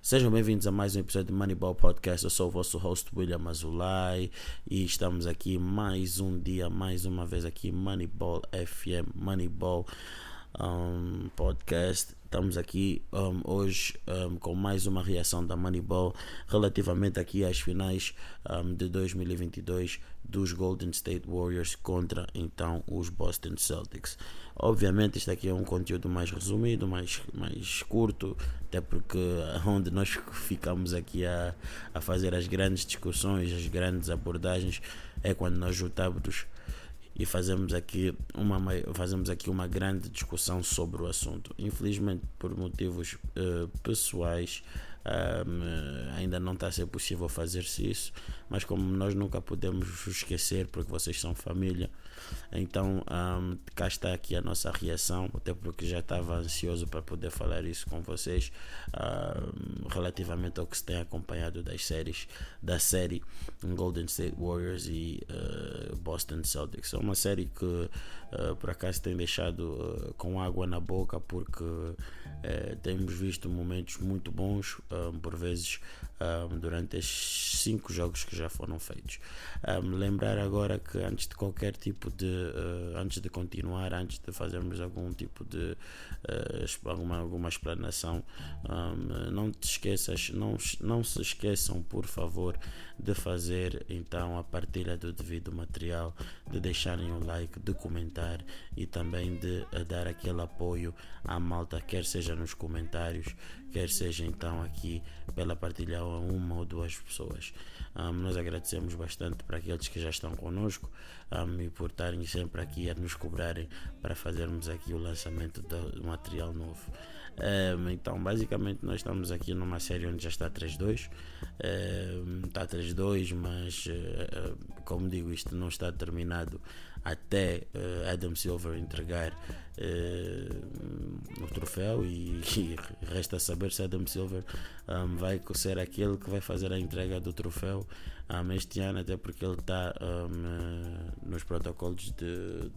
Sejam bem-vindos a mais um episódio do Moneyball Podcast. Eu sou o vosso host William Azulay e estamos aqui mais um dia, mais uma vez aqui, Moneyball FM, Moneyball Podcast. Estamos aqui hoje com mais uma reação da Moneyball relativamente aqui às finais de 2022 dos Golden State Warriors contra então os Boston Celtics. Obviamente isto aqui é um conteúdo mais resumido, mais curto, até porque onde nós ficamos aqui a fazer as grandes discussões, as grandes abordagens é quando nós juntamos e fazemos aqui uma grande discussão sobre o assunto. Infelizmente, por motivos pessoais, ainda não está a ser possível fazer-se isso, mas como nós nunca podemos esquecer, porque vocês são família, então cá está aqui a nossa reação, até porque já estava ansioso para poder falar isso com vocês, relativamente ao que se tem acompanhado da série Golden State Warriors e Boston Celtics. É uma série que por acaso tem deixado com água na boca, porque temos visto momentos muito bons por vezes durante estes 5 jogos que já foram feitos. Lembrar agora que antes de qualquer tipo de antes de continuar, antes de fazermos algum tipo de alguma explanação, não se esqueçam, por favor, de fazer então a partilha do devido material, de deixarem o like, de comentar e também de dar aquele apoio à malta, quer seja nos comentários, quer seja então aqui pela partilha a uma ou duas pessoas. Nós agradecemos bastante para aqueles que já estão connosco e por estarem sempre aqui a nos cobrarem para fazermos aqui o lançamento do material novo. Então basicamente nós estamos aqui numa série onde já está 3-2, está 3-2, mas como digo, isto não está terminado até Adam Silver entregar o troféu e resta saber se Adam Silver vai ser aquele que vai fazer a entrega do troféu este ano, até porque ele está nos protocolos de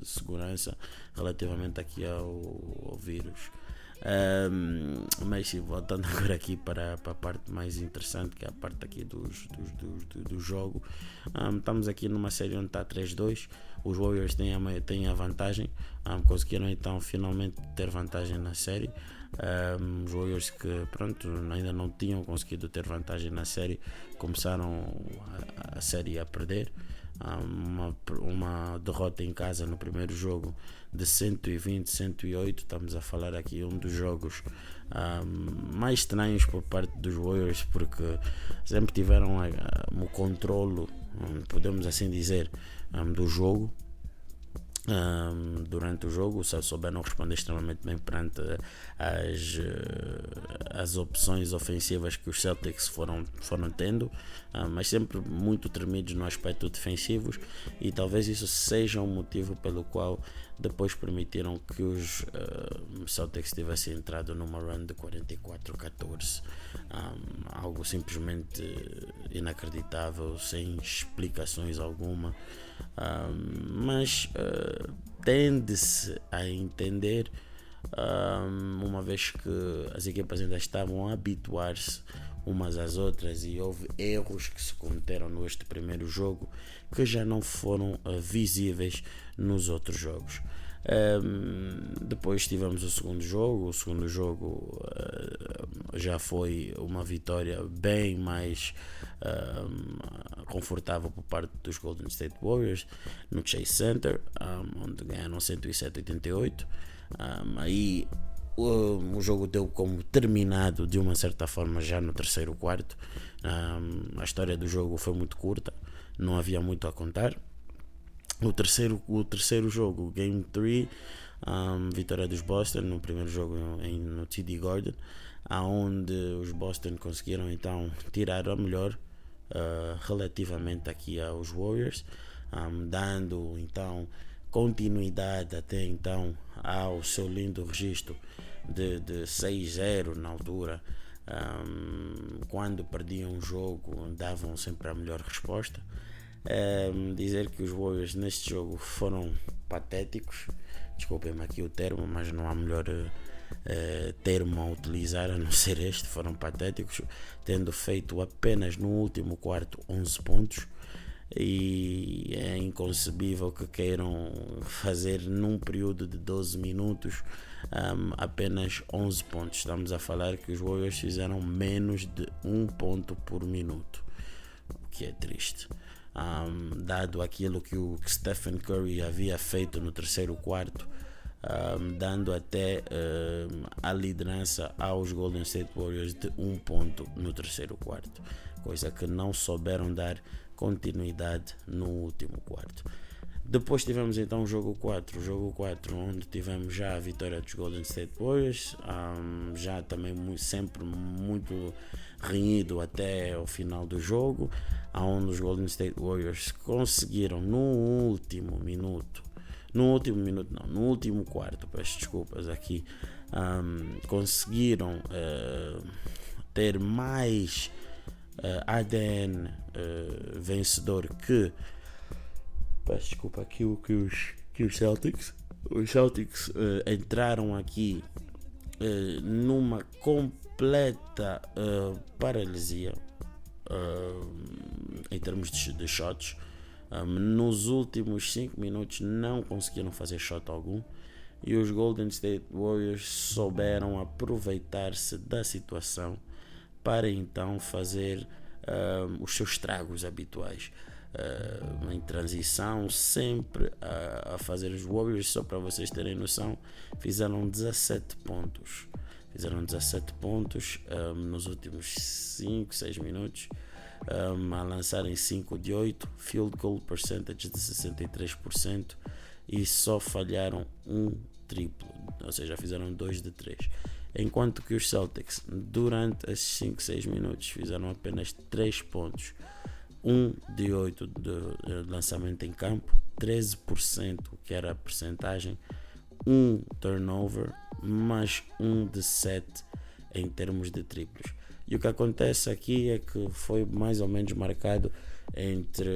segurança relativamente aqui ao vírus. Mas sim, voltando agora aqui para a parte mais interessante, que é a parte aqui do jogo. Estamos aqui numa série onde está 3-2. Os Warriors têm a vantagem, conseguiram então finalmente ter vantagem na série. Os Warriors que ainda não tinham conseguido ter vantagem na série, começaram a série a perder. Uma derrota em casa no primeiro jogo de 120-108. Estamos a falar aqui um dos jogos mais estranhos por parte dos Warriors, porque sempre tiveram o controlo, podemos assim dizer, do jogo. Durante o jogo souberam responder extremamente bem perante as opções ofensivas que os Celtics foram tendo, mas sempre muito tremidos no aspecto defensivo, e talvez isso seja um motivo pelo qual depois permitiram que os Celtics tivessem entrado numa run de 44-14, algo simplesmente inacreditável, sem explicações alguma. Mas tende-se a entender, uma vez que as equipas ainda estavam a habituar-se umas às outras e houve erros que se cometeram neste primeiro jogo que já não foram visíveis nos outros jogos. Depois tivemos o segundo jogo já foi uma vitória bem mais confortável por parte dos Golden State Warriors no Chase Center, onde ganharam 107-88. Aí o jogo deu como terminado de uma certa forma já no terceiro quarto. A história do jogo foi muito curta, não havia muito a contar. O terceiro jogo, Game 3, vitória dos Boston no primeiro jogo no TD Garden, onde os Boston conseguiram então tirar a melhor relativamente aqui aos Warriors, dando então continuidade até então ao seu lindo registro de 6-0 na altura. Quando perdiam um jogo davam sempre a melhor resposta. Dizer que os Warriors neste jogo foram patéticos, desculpem-me aqui o termo, mas não há melhor termo a utilizar, a não ser este, foram patéticos, tendo feito apenas no último quarto 11 pontos. E é inconcebível que queiram fazer num período de 12 minutos apenas 11 pontos. Estamos a falar que os Warriors fizeram menos de 1 ponto por minuto, o que é triste, dado aquilo que o Stephen Curry havia feito no terceiro quarto, dando até a liderança aos Golden State Warriors de 1 ponto no terceiro quarto, coisa que não souberam dar continuidade no último quarto. Depois tivemos então o jogo 4, onde tivemos já a vitória dos Golden State Warriors, já também sempre muito renhido até ao final do jogo, onde os Golden State Warriors conseguiram no último quarto, peço desculpas aqui, conseguiram ter mais ADN vencedor que, peço desculpa aqui, que os Celtics. Os Celtics entraram aqui numa completa paralisia em termos de shots. Nos últimos 5 minutos não conseguiram fazer shot algum, e os Golden State Warriors souberam aproveitar-se da situação para então fazer os seus estragos habituais, em transição, sempre a fazer. Os Warriors, só para vocês terem noção, fizeram 17 pontos nos últimos 5, 6 minutos, a lançarem 5 de 8, field goal percentage de 63%, e só falharam um triplo, ou seja, fizeram 2 de 3. Enquanto que os Celtics, durante esses 5, 6 minutos, fizeram apenas 3 pontos, 1 de 8 de lançamento em campo, 13%, que era a percentagem, 1 turnover, mais 1 de 7 em termos de triplos. E o que acontece aqui é que foi mais ou menos marcado entre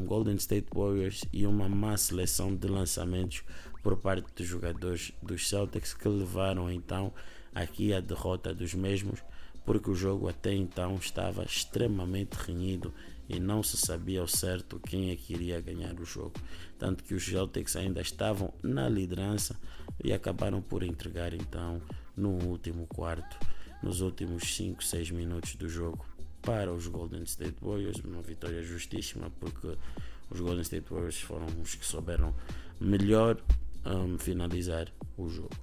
Golden State Warriors e uma má seleção de lançamentos por parte dos jogadores dos Celtics, que levaram então aqui a derrota dos mesmos, porque o jogo até então estava extremamente renhido e não se sabia ao certo quem é que iria ganhar o jogo, tanto que os Celtics ainda estavam na liderança e acabaram por entregar então no último quarto, nos últimos 5, 6 minutos do jogo, para os Golden State Warriors. Uma vitória justíssima, porque os Golden State Warriors foram os que souberam melhor finalizar o jogo.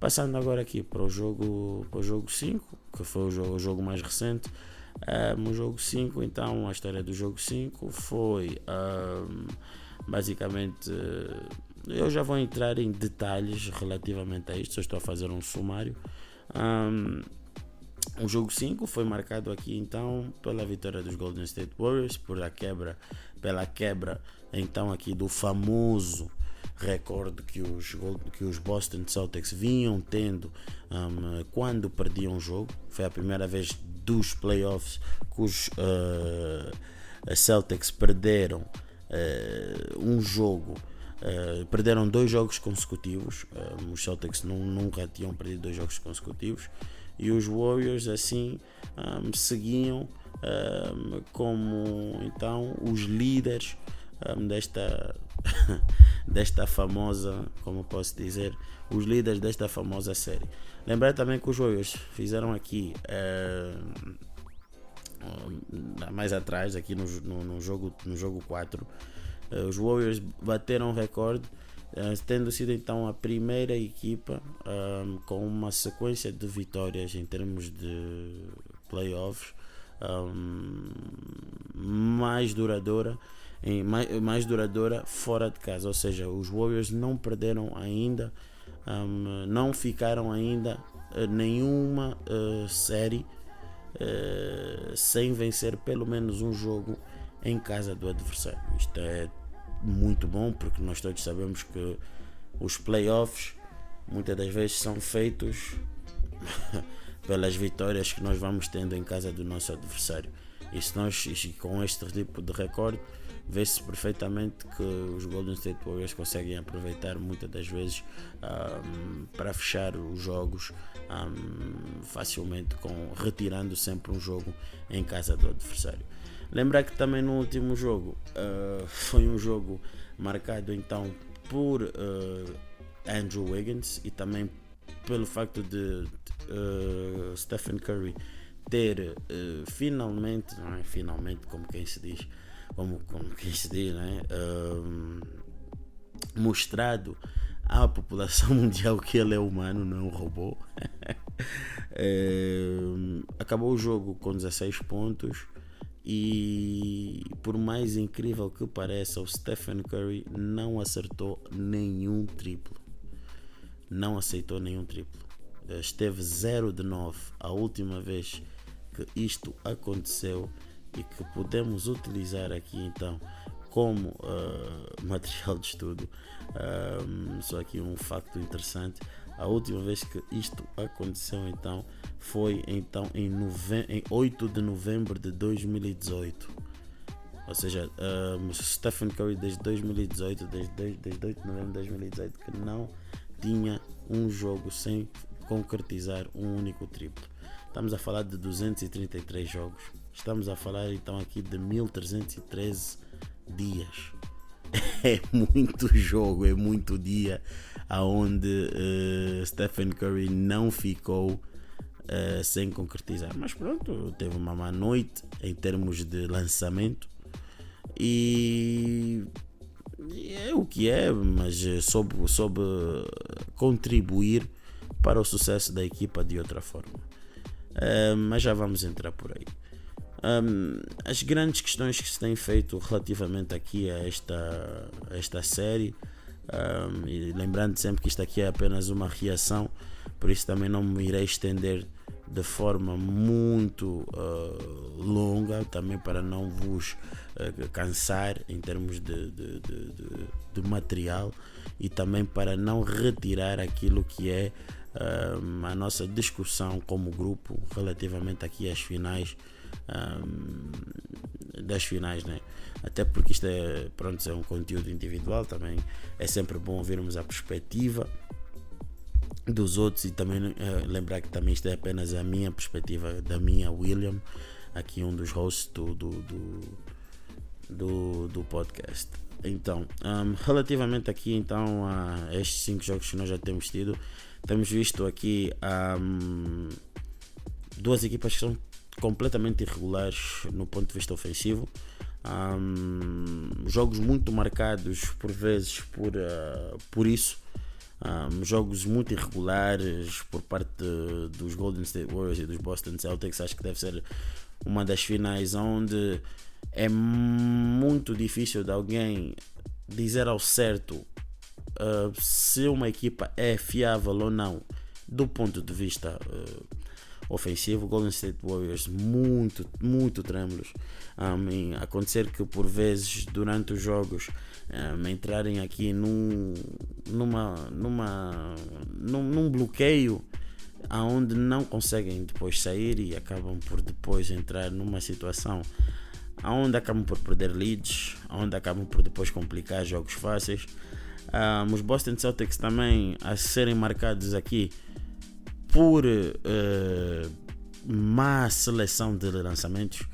Passando agora aqui para o jogo 5, que foi o jogo mais recente. O jogo 5, então, a história do jogo 5 foi basicamente, eu já vou entrar em detalhes relativamente a isto, só estou a fazer um sumário. O jogo 5 foi marcado aqui então pela vitória dos Golden State Warriors, pela quebra então aqui do famoso recorde que os Boston Celtics vinham tendo quando perdiam um jogo. Foi a primeira vez dos playoffs que os Celtics perderam um jogo. Perderam 2 jogos consecutivos. Os Celtics nunca tinham perdido 2 jogos consecutivos, e os Warriors assim seguiam como então os líderes desta famosa, como posso dizer, os líderes desta famosa série. Lembrar também que os Warriors fizeram aqui mais atrás, aqui no jogo 4, os Warriors bateram o recorde, tendo sido então a primeira equipa com uma sequência de vitórias em termos de playoffs mais duradoura fora de casa. Ou seja, os Warriors não perderam ainda, não ficaram ainda nenhuma série sem vencer pelo menos um jogo em casa do adversário. Isto é muito bom, porque nós todos sabemos que os playoffs muitas das vezes são feitos pelas vitórias que nós vamos tendo em casa do nosso adversário. E com este tipo de recorde, vê-se perfeitamente que os Golden State Warriors conseguem aproveitar muitas das vezes para fechar os jogos facilmente, retirando sempre um jogo em casa do adversário. Lembrar que também no último jogo foi um jogo marcado então por Andrew Wiggins e também pelo facto de Stephen Curry ter finalmente, não é? Finalmente, como quem se diz, né? Mostrado à população mundial que ele é humano, não é um robô. Acabou o jogo com 16 pontos e, por mais incrível que pareça, o Stephen Curry não acertou nenhum triplo. Não aceitou nenhum triplo. Esteve 0 de 9 a última vez que isto aconteceu e que podemos utilizar aqui então como material de estudo. Só aqui um facto interessante: a última vez que isto aconteceu então foi então em 8 de novembro de 2018. Ou seja, Stephen Curry desde 2018, desde 8 de novembro de 2018 que não tinha um jogo sem concretizar um único triplo. Estamos a falar de 233 jogos. Estamos a falar então aqui de 1313 dias. É muito jogo, é muito dia aonde Stephen Curry não ficou sem concretizar. Mas pronto, teve uma má noite em termos de lançamento e é o que é, mas soube contribuir para o sucesso da equipa de outra forma. Mas já vamos entrar por aí. As grandes questões que se têm feito relativamente aqui a esta série, e lembrando sempre que isto aqui é apenas uma reação, por isso também não me irei estender de forma muito longa, também para não vos cansar em termos de material e também para não retirar aquilo que é a nossa discussão como grupo relativamente aqui às finais, das finais, né? Até porque isto é um conteúdo individual, também é sempre bom ouvirmos a perspectiva dos outros e também lembrar que também isto é apenas a minha perspectiva, da minha William, aqui um dos hosts do podcast. Então, relativamente aqui então a estes 5 jogos que nós já temos tido, temos visto aqui duas equipas que são completamente irregulares no ponto de vista ofensivo, jogos muito marcados por vezes por isso, jogos muito irregulares por parte dos Golden State Warriors e dos Boston Celtics. Acho que deve ser uma das finais onde é muito difícil de alguém dizer ao certo se uma equipa é fiável ou não do ponto de vista ofensivo. Golden State Warriors muito trêmulos, acontecer que por vezes durante os jogos entrarem aqui num bloqueio aonde não conseguem depois sair e acabam por depois entrar numa situação aonde acabam por perder leads, aonde acabam por depois complicar jogos fáceis. Os Boston Celtics também a serem marcados aqui por má seleção de lançamentos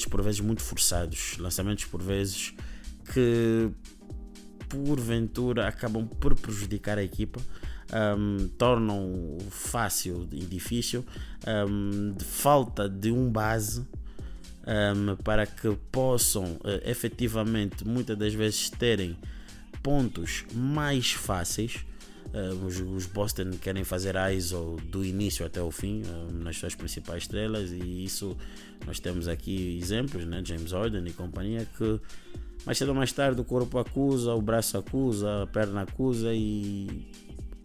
por vezes muito forçados, lançamentos por vezes que porventura acabam por prejudicar a equipa, tornam fácil e difícil, de falta de um base para que possam efetivamente muitas das vezes terem pontos mais fáceis. Os Boston querem fazer ISO do início até o fim nas suas principais estrelas, e isso nós temos aqui exemplos, né? James Harden e companhia, que mais cedo ou mais tarde o corpo acusa, o braço acusa, a perna acusa e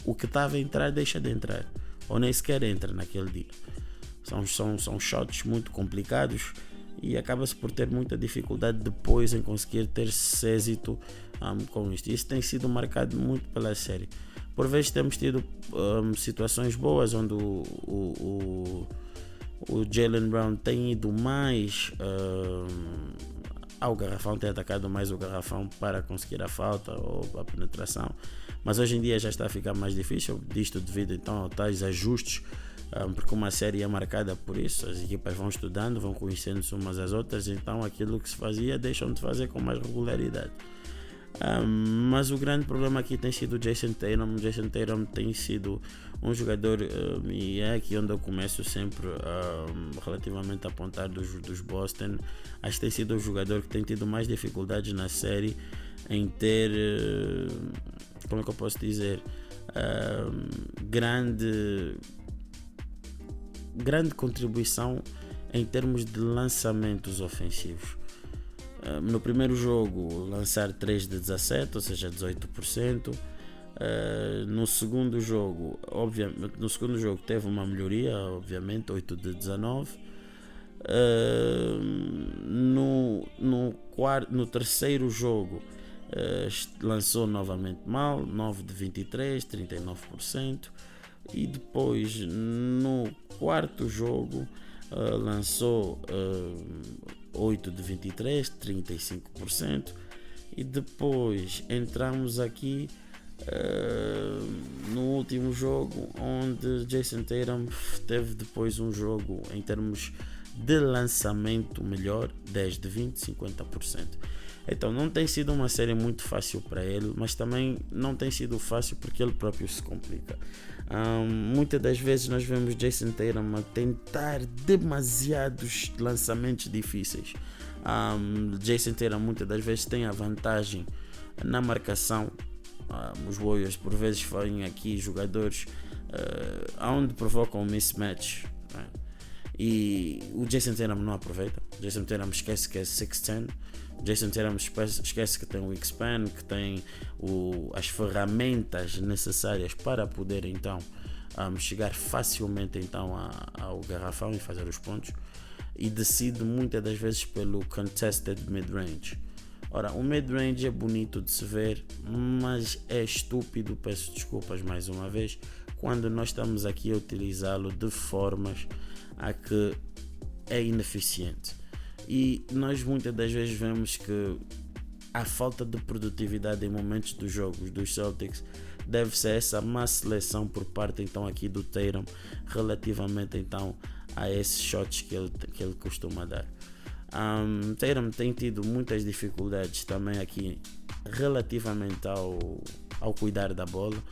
o que estava a entrar deixa de entrar, ou nem sequer entra naquele dia. São shots muito complicados e acaba-se por ter muita dificuldade depois em conseguir ter êxito com isto. Isso tem sido marcado muito pela série. Por vezes temos tido situações boas onde o Jaylen Brown tem ido mais ao garrafão, tem atacado mais o garrafão para conseguir a falta ou a penetração, mas hoje em dia já está a ficar mais difícil disto devido então a tais ajustes, porque uma série é marcada por isso, as equipas vão estudando, vão conhecendo-se umas às outras, então aquilo que se fazia deixam de fazer com mais regularidade. Mas o grande problema aqui tem sido o Jason Tatum. O Jason Tatum tem sido um jogador, e é aqui onde eu começo sempre relativamente a apontar dos Boston. Acho que tem sido o jogador que tem tido mais dificuldades na série em ter, como é que eu posso dizer, grande contribuição em termos de lançamentos ofensivos. No primeiro jogo lançar 3 de 17, ou seja 18%. No segundo jogo teve uma melhoria, obviamente, 8 de 19. No terceiro jogo lançou novamente mal, 9 de 23, 39%. E depois no quarto jogo lançou 8 de 23, 35%. E depois entramos aqui no último jogo, onde Jason Tatum teve depois um jogo em termos de lançamento melhor, 10 de 20, 50%. Então não tem sido uma série muito fácil para ele, mas também não tem sido fácil porque ele próprio se complica. Muitas das vezes nós vemos Jason Tatum a tentar demasiados lançamentos difíceis. Jason Tatum muitas das vezes tem a vantagem na marcação. Os Warriors por vezes fazem aqui jogadores onde provocam um mismatch, né? E o Jason Tatum não aproveita. Jason Tatum esquece que é 6'10". Jason Tatum esquece que tem o X-Span, que tem as ferramentas necessárias para poder então chegar facilmente então ao garrafão e fazer os pontos, e decide muitas das vezes pelo contested mid-range. Ora, o mid-range é bonito de se ver, mas é estúpido, peço desculpas mais uma vez, quando nós estamos aqui a utilizá-lo de formas a que é ineficiente. E nós muitas das vezes vemos que a falta de produtividade em momentos dos jogos dos Celtics deve-se a essa má seleção por parte então aqui do Tatum relativamente então a esses shots que ele costuma dar. Tatum tem tido muitas dificuldades também aqui relativamente ao cuidar da bola.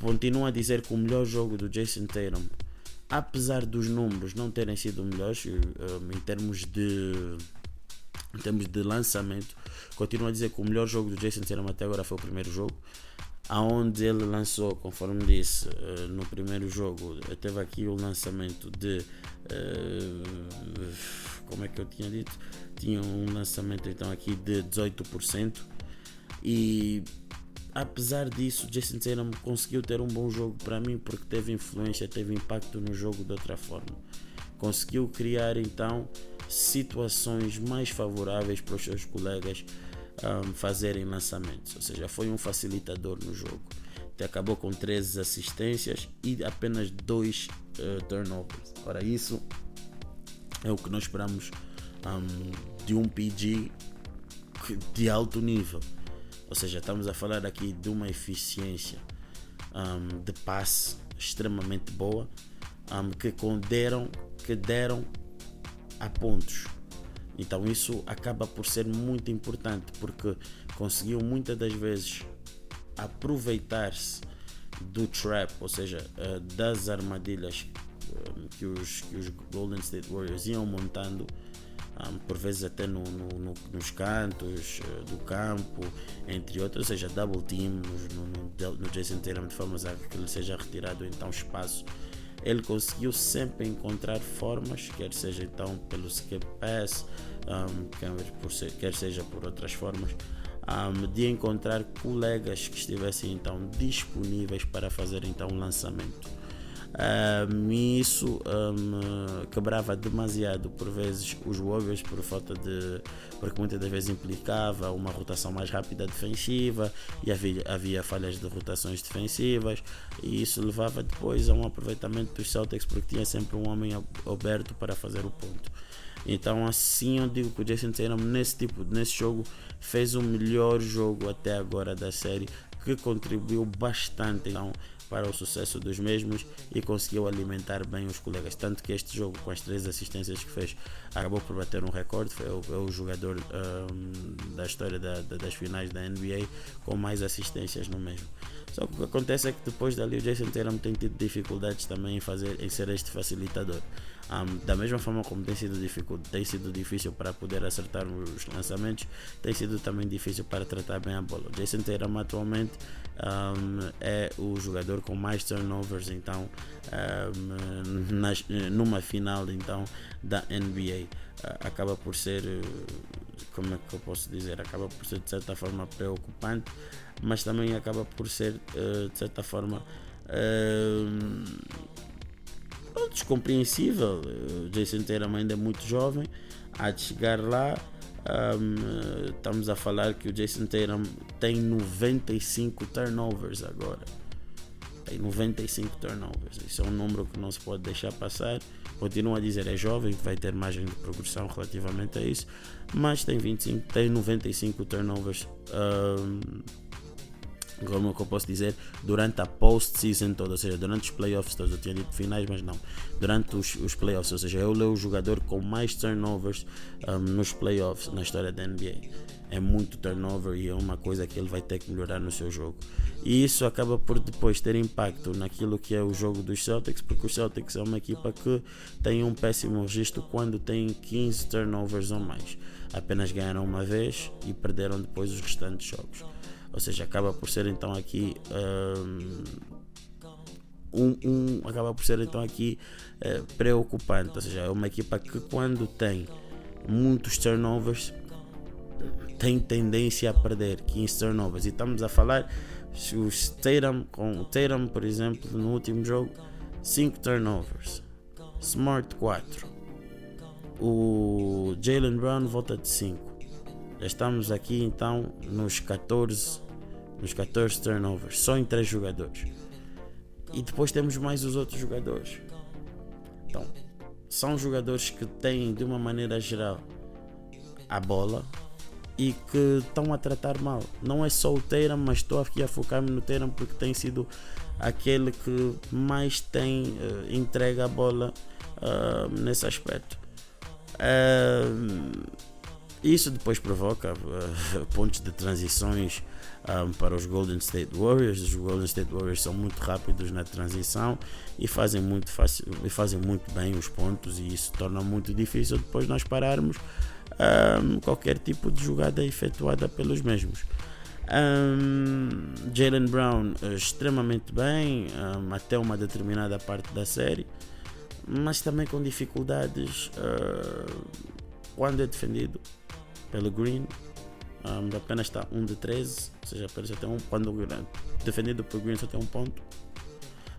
Continuo a dizer que o melhor jogo do Jason Tatum, apesar dos números não terem sido melhores em termos de lançamento, continuo a dizer que o melhor jogo do Jason Tatum até agora foi o primeiro jogo, aonde ele lançou, conforme disse, no primeiro jogo teve aqui o lançamento de como é que eu tinha dito? Tinha um lançamento então aqui de 18%, e apesar disso Jason Tatum conseguiu ter um bom jogo para mim, porque teve influência, teve impacto no jogo de outra forma, conseguiu criar então situações mais favoráveis para os seus colegas fazerem lançamentos, ou seja, foi um facilitador no jogo. Acabou com 13 assistências e apenas 2 turnovers. Ora, isso é o que nós esperamos de um PG de alto nível, ou seja, estamos a falar aqui de uma eficiência de passe extremamente boa, que deram a pontos. Então isso acaba por ser muito importante, porque conseguiu muitas das vezes aproveitar-se do trap, ou seja, das armadilhas que os Golden State Warriors iam montando, por vezes até nos cantos do campo, entre outros, ou seja, double team no Jason Tatum, de forma a que ele seja retirado então espaço. Ele conseguiu sempre encontrar formas, quer seja então pelo skip pass, quer seja por outras formas, de encontrar colegas que estivessem então disponíveis para fazer então um lançamento. E isso quebrava demasiado por vezes os Warriors, porque muitas das vezes implicava uma rotação mais rápida defensiva, e havia falhas de rotações defensivas, e isso levava depois a um aproveitamento dos Celtics, porque tinha sempre um homem aberto para fazer o ponto. Então assim eu digo que o Jason Tatum nesse jogo fez o melhor jogo até agora da série, que contribuiu bastante então para o sucesso dos mesmos e conseguiu alimentar bem os colegas. Tanto que este jogo, com as 3 assistências que fez, acabou por bater um recorde. Foi o jogador da história das finais da NBA com mais assistências no mesmo. Só que o que acontece é que depois dali o Jason Tatum tem tido dificuldades também em ser este facilitador. Da mesma forma como tem sido difícil para poder acertar os lançamentos, tem sido também difícil para tratar bem a bola. O Jason Tatum atualmente é o jogador com mais turnovers então numa final então da NBA. Acaba por ser, como é que eu posso dizer, acaba por ser de certa forma preocupante, mas também acaba por ser de certa forma descompreensível. O Jason Tatum ainda é muito jovem, há de chegar lá. Estamos a falar que o Jason Tatum tem 95 turnovers agora. Tem 95 turnovers. Isso é um número que não se pode deixar passar. Continuo a dizer, é jovem, vai ter margem de progressão relativamente a isso, mas tem 95 turnovers. Como é que eu posso dizer, durante a post-season toda, ou seja, durante os playoffs todos. Eu tinha dito finais, mas não, durante os playoffs, ou seja, ele é o jogador com mais turnovers nos playoffs na história da NBA. É muito turnover e é uma coisa que ele vai ter que melhorar no seu jogo, e isso acaba por depois ter impacto naquilo que é o jogo dos Celtics, porque os Celtics é uma equipa que tem um péssimo registro quando tem 15 turnovers ou mais. Apenas ganharam uma vez e perderam depois os restantes jogos. Ou seja, acaba por ser então aqui acaba por ser então aqui preocupante. Ou seja, é uma equipa que quando tem muitos turnovers tem tendência a perder 15 turnovers. E estamos a falar com o Tatum, por exemplo, no último jogo, 5 turnovers, Smart 4, o Jaylen Brown volta de 5. Já estamos aqui então nos 14 turnovers, só em 3 jogadores. E depois temos mais os outros jogadores. Então, são jogadores que têm de uma maneira geral a bola e que estão a tratar mal. Não é só o Tatum, mas estou aqui a focar-me no Tatum porque tem sido aquele que mais tem entrega a bola nesse aspecto. Isso depois provoca pontos de transições para os Golden State Warriors. Os Golden State Warriors são muito rápidos na transição e fazem muito bem os pontos, e isso torna muito difícil depois nós pararmos qualquer tipo de jogada efetuada pelos mesmos. Jaylen Brown extremamente bem até uma determinada parte da série, mas também com dificuldades quando é defendido pelo Green. Apenas está 1 de 13, ou seja, apenas só tem quando defendido por Green só tem 1 ponto,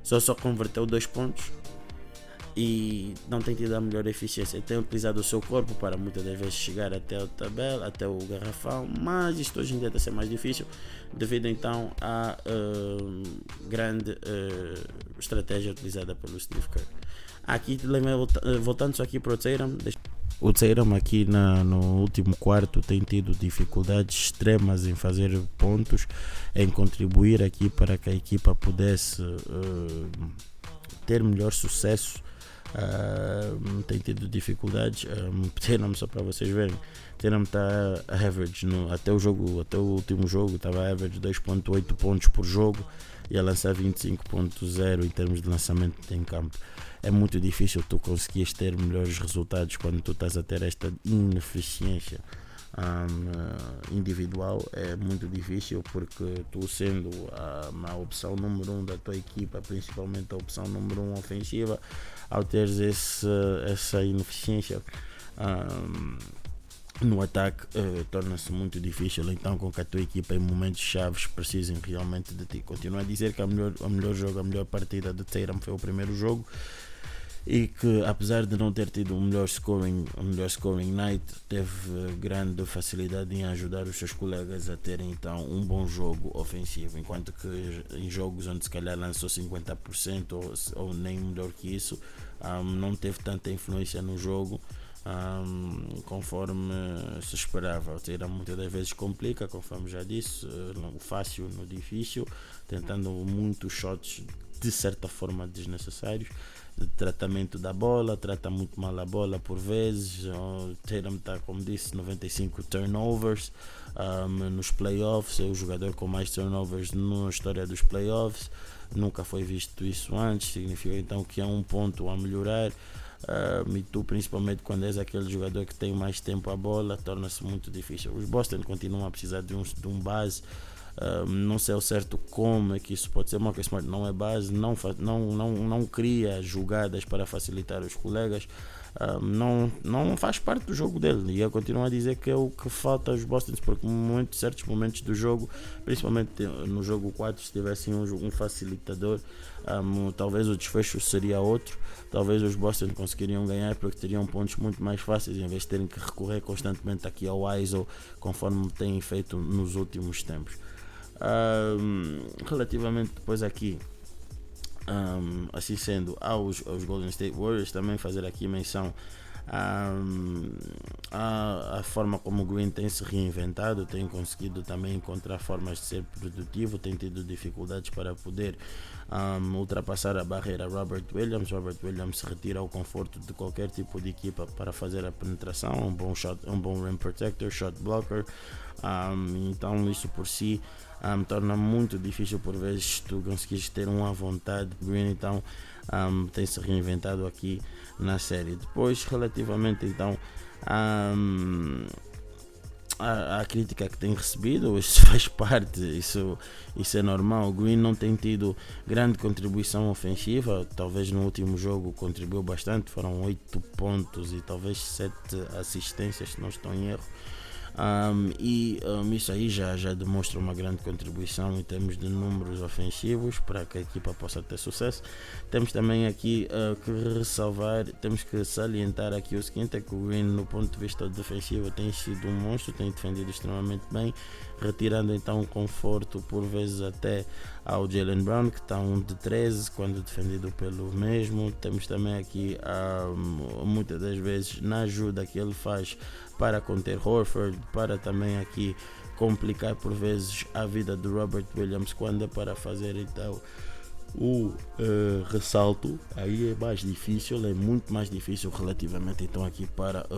só converteu 2 pontos e não tem tido a melhor eficiência. Tem utilizado o seu corpo para muitas das vezes chegar até a tabela, até o garrafão, mas isto hoje em dia está a ser mais difícil devido então à grande estratégia utilizada pelo Steve Kerr. Aqui, voltando só aqui para o Tatum, o Tatum aqui no último quarto tem tido dificuldades extremas em fazer pontos, em contribuir aqui para que a equipa pudesse ter melhor sucesso. Tem tido dificuldades. Tatum, só para vocês verem, Tatum está average até o último jogo estava average 2.8 pontos por jogo e a lançar 25.0 em termos de lançamento em campo. É muito difícil tu conseguires ter melhores resultados quando tu estás a ter esta ineficiência individual. É muito difícil porque tu, sendo a opção número 1 da tua equipa, principalmente a opção número 1 ofensiva, ao teres essa ineficiência no ataque, torna-se muito difícil então com que a tua equipa em momentos chaves precisem realmente de ti. Continuo a dizer que a melhor partida de Tatum foi o primeiro jogo, e que apesar de não ter tido o melhor scoring night, teve grande facilidade em ajudar os seus colegas a terem então um bom jogo ofensivo, enquanto que em jogos onde se calhar lançou 50% ou nem melhor que isso, não teve tanta influência no jogo. conforme se esperava. O Tatum muitas das vezes complica, conforme já disse, o fácil no difícil, tentando muitos shots de certa forma desnecessários. De tratamento da bola, trata muito mal a bola por vezes. O Tatum está, como disse, 95 turnovers nos playoffs. É o jogador com mais turnovers na história dos playoffs. Nunca foi visto isso antes. Significa então que é um ponto a melhorar. E tu, principalmente quando és aquele jogador que tem mais tempo a bola, torna-se muito difícil. Os Boston continuam a precisar de um base. Não sei ao certo como é que isso pode ser. Marcus Smart não é base, não cria jogadas para facilitar os colegas, não faz parte do jogo dele. E eu continuo a dizer que é o que falta aos Boston, porque certos momentos do jogo, principalmente no jogo 4, se tivessem um facilitador, talvez o desfecho seria outro. Talvez os Boston conseguiriam ganhar porque teriam pontos muito mais fáceis em vez de terem que recorrer constantemente aqui ao ISO, conforme têm feito nos últimos tempos. Relativamente depois aqui, assim sendo, aos Golden State Warriors, também fazer aqui menção a forma como o Green tem se reinventado, tem conseguido também encontrar formas de ser produtivo, tem tido dificuldades para poder ultrapassar a barreira Robert Williams. Robert Williams se retira ao conforto de qualquer tipo de equipa para fazer a penetração, um bom rim protector, shot blocker, então isso por si torna muito difícil por vezes tu conseguires ter uma vontade. Green então tem se reinventado aqui na série. Depois, relativamente então a crítica que tem recebido, isso faz parte, isso é normal. O Green não tem tido grande contribuição ofensiva, talvez no último jogo contribuiu bastante, foram 8 pontos e talvez 7 assistências, se não estou em erro. Isso aí já demonstra uma grande contribuição em termos de números ofensivos para que a equipa possa ter sucesso. Temos também aqui temos que salientar aqui o seguinte, é que o Green, no ponto de vista defensivo, tem sido um monstro, tem defendido extremamente bem, retirando então um conforto por vezes até ao Jaylen Brown, que está 1 de 13 quando defendido pelo mesmo. Temos também aqui muitas das vezes na ajuda que ele faz para conter Horford, para também aqui complicar por vezes a vida de Robert Williams quando é para fazer então o ressalto. Aí é mais difícil, é muito mais difícil relativamente então aqui para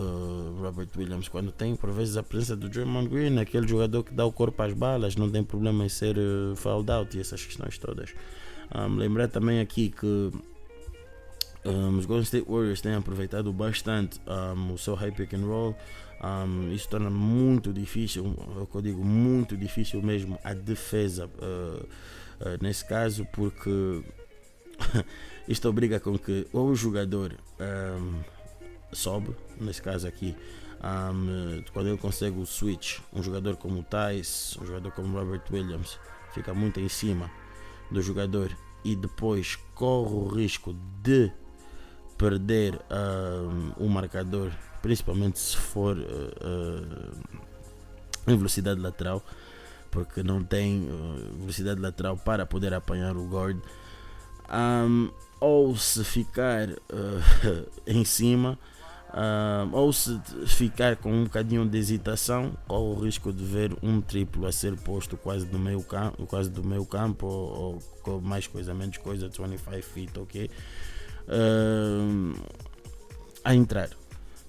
Robert Williams, quando tem por vezes a presença do Draymond Green, aquele jogador que dá o corpo às balas, não tem problema em ser fouled out e essas questões todas. Lembrar também aqui que os Golden State Warriors têm aproveitado bastante o seu high pick and roll. Isso torna muito difícil, é o que eu digo, muito difícil mesmo a defesa nesse caso, porque isto obriga com que ou o jogador sobe, nesse caso aqui, quando ele consegue o switch, um jogador como o Tice, um jogador como Robert Williams fica muito em cima do jogador e depois corre o risco de perder o marcador, principalmente se for em velocidade lateral, porque não tem velocidade lateral para poder apanhar o guard, ou se ficar em cima, ou se ficar com um bocadinho de hesitação, ou o risco de ver um triplo a ser posto quase do meio campo, ou com mais coisa, menos coisa, 25 feet, ok? A entrar.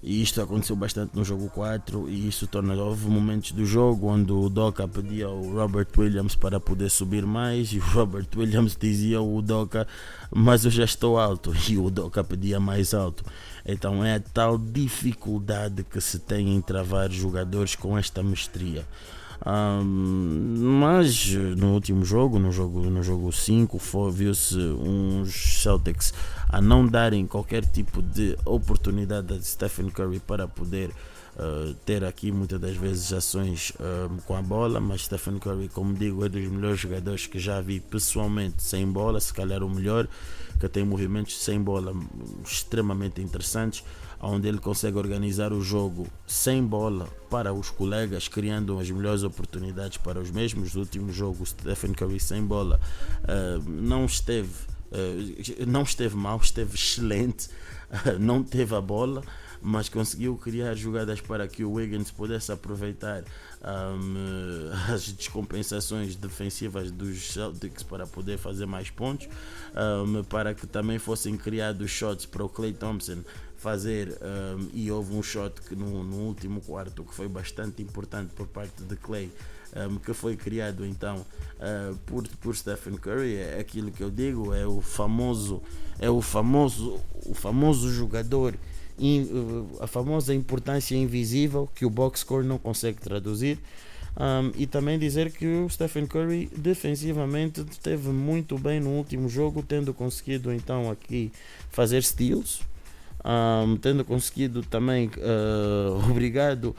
E isto aconteceu bastante no jogo 4 e isso houve momentos do jogo onde o Doka pedia ao Robert Williams para poder subir mais e o Robert Williams dizia ao Udoka, mas eu já estou alto, e o Udoka pedia mais alto. Então é a tal dificuldade que se tem em travar jogadores com esta mestria. Mas no último jogo, no jogo 5, viu-se uns Celtics a não darem qualquer tipo de oportunidade a Stephen Curry para poder ter aqui muitas das vezes ações com a bola, mas Stephen Curry, como digo, é dos melhores jogadores que já vi pessoalmente sem bola, se calhar o melhor, que tem movimentos sem bola extremamente interessantes, onde ele consegue organizar o jogo sem bola para os colegas, criando as melhores oportunidades para os mesmos. No último jogo, Stephen Curry sem bola não esteve mal, esteve excelente, não teve a bola, mas conseguiu criar jogadas para que o Wiggins pudesse aproveitar as descompensações defensivas dos Celtics para poder fazer mais pontos, para que também fossem criados shots para o Klay Thompson fazer, e houve um shot que no último quarto que foi bastante importante por parte de Klay, que foi criado então por Stephen Curry. É aquilo que eu digo, é o famoso jogador, a famosa importância invisível que o box score não consegue traduzir. E também dizer que o Stephen Curry defensivamente esteve muito bem no último jogo, tendo conseguido então aqui fazer steals, tendo conseguido também obrigado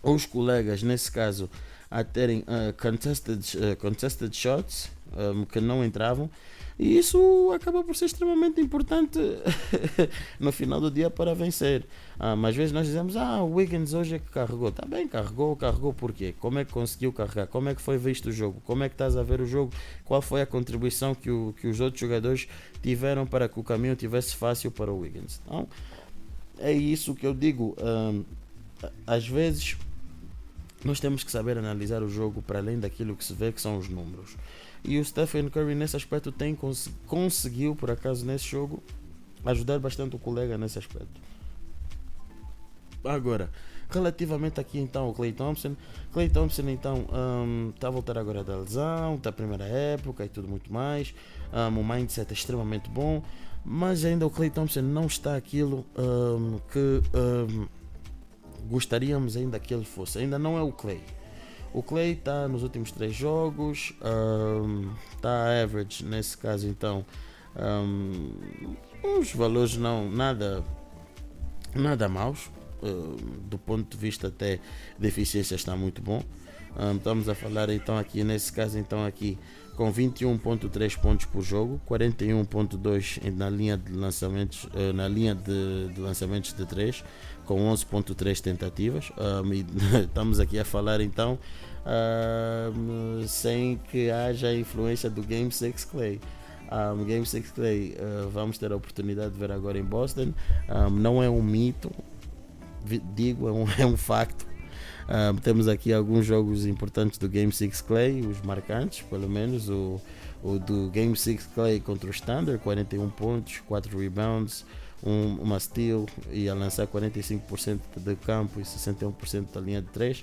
os colegas, nesse caso, a terem contested shots que não entravam, e isso acaba por ser extremamente importante no final do dia para vencer. Às vezes nós dizemos, o Wiggins hoje é que carregou. Está bem, carregou porquê? Como é que conseguiu carregar? Como é que foi visto o jogo? Como é que estás a ver o jogo? Qual foi a contribuição que os outros jogadores tiveram para que o caminho tivesse fácil para o Wiggins? Então, é isso que eu digo. Às vezes nós temos que saber analisar o jogo para além daquilo que se vê, que são os números. E o Stephen Curry nesse aspecto conseguiu, por acaso, nesse jogo, ajudar bastante o colega nesse aspecto. Agora, relativamente aqui então ao Klay Thompson então está a voltar agora da lesão, está a primeira época e tudo muito mais. O mindset é extremamente bom, mas ainda o Klay Thompson não está aquilo que gostaríamos ainda que ele fosse. Ainda não é o Klay. O Klay está nos últimos 3 jogos, está average nesse caso então, os valores nada maus, do ponto de vista até de eficiência está muito bom. Estamos a falar então aqui nesse caso então aqui com 21.3 pontos por jogo, 41.2 na linha de lançamentos, de lançamentos de 3, com 11.3 tentativas. E estamos aqui a falar então sem que haja a influência do Game 6 Klay. Game 6 Klay vamos ter a oportunidade de ver agora em Boston. Não é um mito, digo, é um facto. Temos aqui alguns jogos importantes do Game 6 Klay, os marcantes, pelo menos o do Game 6 Klay contra o Thunder, 41 pontos, 4 rebounds, uma steal e a lançar 45% de campo e 61% da linha de 3.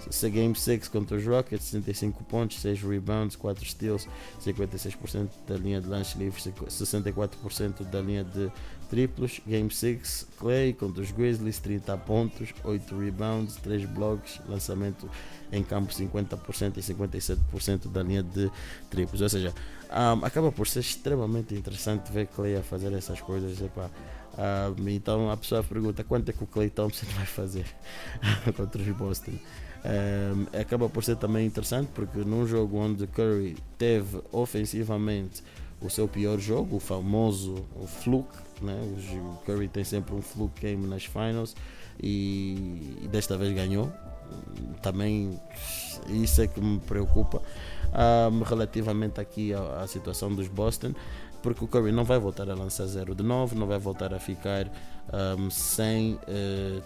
Esse Game 6 contra os Rockets, 65 pontos, 6 rebounds, 4 steals, 56% da linha de lance livre, 64% da linha de triplos. Game 6 Klay contra os Grizzlies, 30 pontos, 8 rebounds, 3 blocos, lançamento em campo 50% e 57% da linha de triplos. Ou seja, acaba por ser extremamente interessante ver Klay a fazer essas coisas. Então a pessoa pergunta quanto é que o Klay Thompson vai fazer contra os Boston. Acaba por ser também interessante porque num jogo onde Curry teve ofensivamente o seu pior jogo, o famoso fluke, né? O Curry tem sempre um fluke game nas finals e desta vez ganhou. Também isso é que me preocupa relativamente aqui à situação dos Boston, porque o Curry não vai voltar a lançar 0 de 9, não vai voltar a ficar sem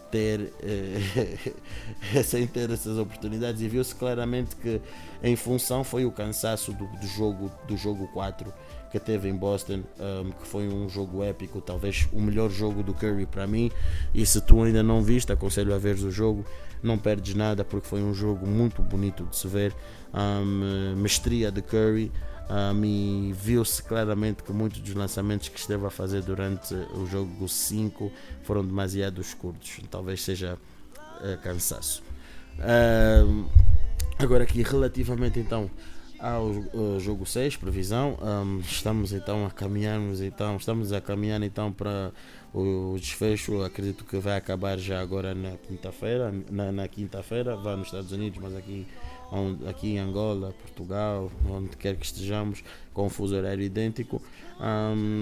ter essas oportunidades, e viu-se claramente que em função foi o cansaço do jogo 4 que teve em Boston, que foi um jogo épico, talvez o melhor jogo do Curry para mim, e se tu ainda não viste, aconselho a veres o jogo, não perdes nada porque foi um jogo muito bonito de se ver, mestria de Curry. E viu-se claramente que muitos dos lançamentos que esteve a fazer durante o jogo 5 foram demasiado curtos, talvez seja cansaço. Agora aqui relativamente então ao jogo 6, previsão, estamos a caminhar para o desfecho. Acredito que vai acabar já agora na quinta-feira, vai nos Estados Unidos, mas aqui em Angola, Portugal, onde quer que estejamos, com um fuso horário idêntico,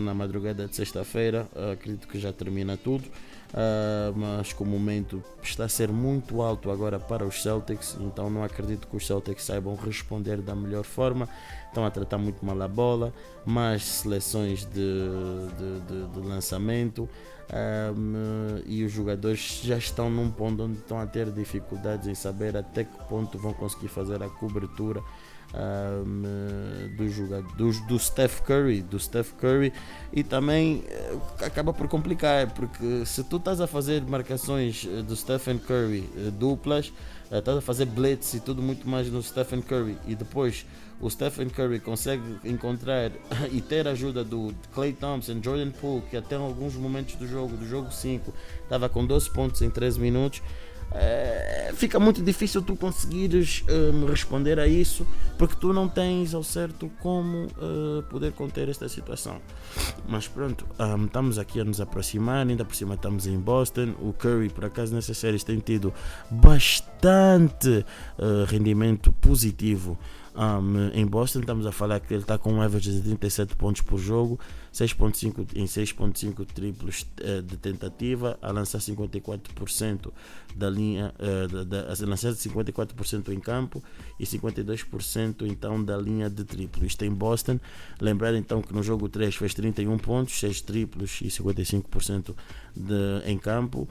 na madrugada de sexta-feira, acredito que já termina tudo. mas que o momento está a ser muito alto agora para os Celtics, então não acredito que os Celtics saibam responder da melhor forma. Estão a tratar muito mal a bola, mais seleções de lançamento, e os jogadores já estão num ponto onde estão a ter dificuldades em saber até que ponto vão conseguir fazer a cobertura do Steph Curry, e também acaba por complicar, porque se tu estás a fazer marcações do Stephen Curry duplas, estás a fazer blitz e tudo muito mais no Stephen Curry, e depois o Stephen Curry consegue encontrar e ter a ajuda do Klay Thompson, Jordan Poole, que até alguns momentos do jogo 5 estava com 12 pontos em 13 minutos. Fica muito difícil tu conseguires responder a isso, porque tu não tens ao certo como poder conter esta situação. Mas pronto, estamos aqui a nos aproximar, ainda por cima estamos em Boston. O Curry, por acaso, nessas séries tem tido bastante rendimento positivo. Em Boston estamos a falar que ele está com um average de 37 pontos por jogo, 6.5 em 6.5 triplos de tentativa, a lançar 54% da linha, a lançar 54% em campo e 52% então da linha de triplo. Isto em Boston. Lembrar então que no jogo 3 fez 31 pontos, 6 triplos e 55% em campo,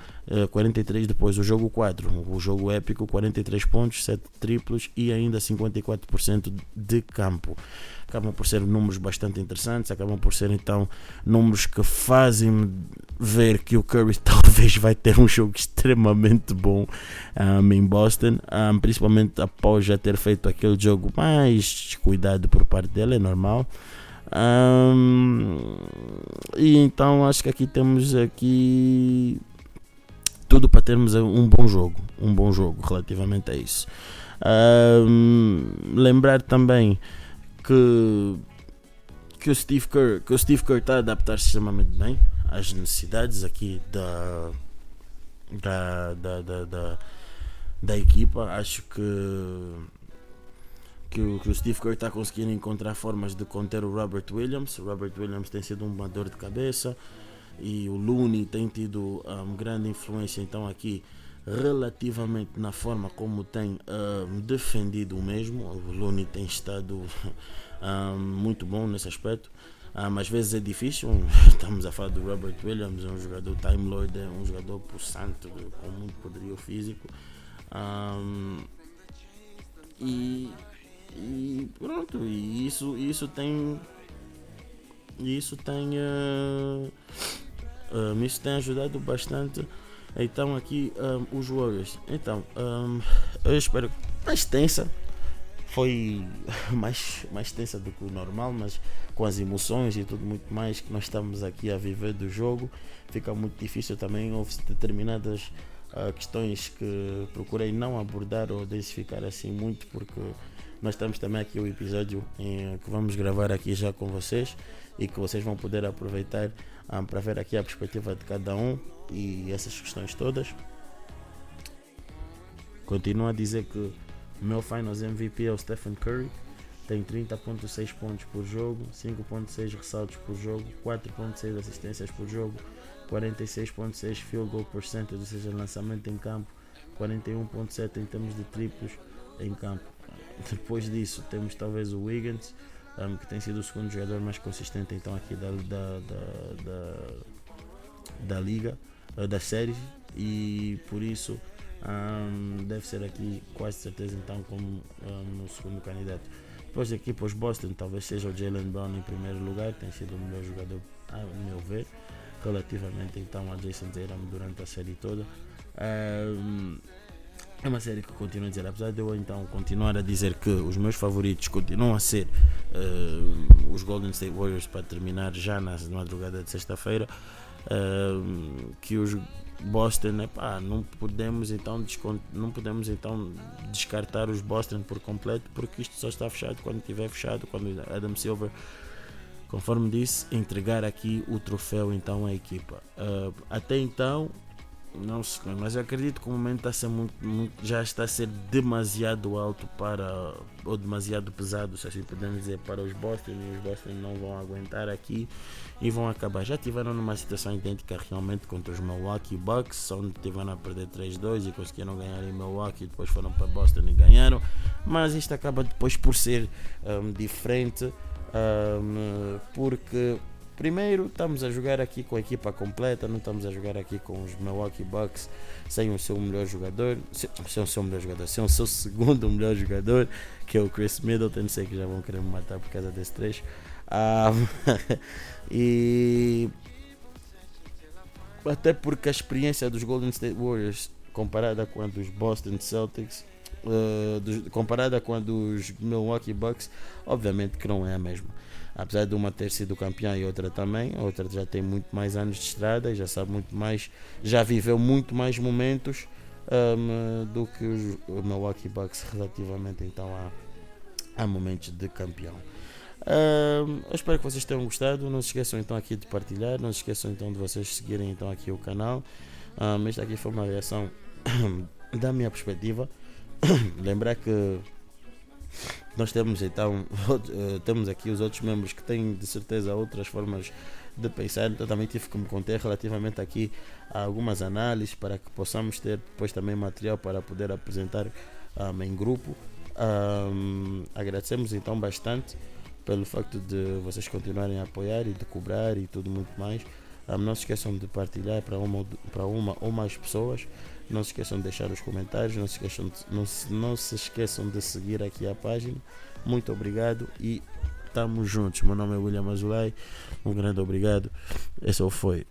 43 depois o jogo 4, o jogo épico, 43 pontos, 7 triplos e ainda 54% de campo. Acabam por ser números bastante interessantes, acabam por ser então números que fazem ver que o Curry talvez vai ter um jogo extremamente bom em Boston, principalmente após já ter feito aquele jogo mais descuidado por parte dele, é normal. E então acho que aqui temos tudo para termos um bom jogo relativamente a isso. Lembrar também que o Steve Kerr está a adaptar-se extremamente bem às necessidades aqui da equipa. Acho que o Steve Kerr está conseguindo encontrar formas de conter o Robert Williams. O Robert Williams tem sido uma dor de cabeça e o Looney tem tido grande influência então aqui relativamente na forma como tem defendido o mesmo. O Looney tem estado muito bom nesse aspecto. Às vezes é difícil. Estamos a falar do Robert Williams, é um jogador Time Lord, é um jogador pulsante com muito poderio físico, e pronto, e isso tem ajudado bastante então aqui os Warriors. Então eu espero mais tensa, foi mais tensa do que o normal, mas com as emoções e tudo muito mais que nós estamos aqui a viver do jogo, fica muito difícil também. Houve determinadas questões que procurei não abordar ou densificar assim muito, porque nós estamos também aqui o episódio que vamos gravar aqui já com vocês e que vocês vão poder aproveitar para ver aqui a perspectiva de cada um e essas questões todas. Continuo a dizer que o meu Finals MVP é o Stephen Curry, tem 30.6 pontos por jogo, 5.6 ressaltos por jogo, 4.6 assistências por jogo, 46.6 field goal percentage, ou seja, lançamento em campo, 41.7 em termos de triplos em campo. Depois disso temos talvez o Wiggins, que tem sido o segundo jogador mais consistente então aqui da liga, das séries, e por isso deve ser aqui quase certeza então como o segundo candidato. Depois da equipa, os Boston, talvez seja o Jaylen Brown em primeiro lugar, tem sido o melhor jogador a meu ver, relativamente então a Jason Tatum durante a série toda. É uma série que continuo a dizer, apesar de eu então continuar a dizer que os meus favoritos continuam a ser os Golden State Warriors para terminar já na madrugada de sexta-feira, que os Boston, não podemos então descartar os Boston por completo, porque isto só está fechado quando estiver fechado, quando Adam Silver, conforme disse, entregar aqui o troféu então à equipa. Até então Não sei, mas eu acredito que o momento está a ser já está a ser demasiado alto para, ou demasiado pesado, se assim podemos dizer, para os Boston, e os Boston não vão aguentar aqui e vão acabar. Já tiveram numa situação idêntica realmente contra os Milwaukee Bucks, onde tiveram a perder 3-2 e conseguiram ganhar em Milwaukee, depois foram para Boston e ganharam, mas isto acaba depois por ser diferente, porque primeiro, estamos a jogar aqui com a equipa completa, não estamos a jogar aqui com os Milwaukee Bucks sem o seu melhor jogador, sem o seu melhor jogador, sem o seu segundo melhor jogador, que é o Chris Middleton. Sei que já vão querer me matar por causa desse trecho. E até porque a experiência dos Golden State Warriors comparada com a dos Boston Celtics, comparada com a dos Milwaukee Bucks, obviamente que não é a mesma. Apesar de uma ter sido campeã e outra também, a outra já tem muito mais anos de estrada e já sabe muito mais, já viveu muito mais momentos do que os Milwaukee Bucks relativamente então a momentos de campeão. Eu espero que vocês tenham gostado. Não se esqueçam então aqui de partilhar, não se esqueçam então de vocês seguirem então aqui o canal. Esta aqui foi uma reação da minha perspectiva. Lembrar que nós temos então temos aqui os outros membros que têm de certeza outras formas de pensar, então também tive que me conter relativamente aqui a algumas análises para que possamos ter depois também material para poder apresentar em grupo. Agradecemos então bastante pelo facto de vocês continuarem a apoiar e de cobrar e tudo muito mais. Não se esqueçam de partilhar para uma ou mais pessoas. Não se esqueçam de deixar os comentários. Não se esqueçam de seguir aqui a página. Muito obrigado e estamos juntos. Meu nome é William Azulay. Um grande obrigado. Esse foi.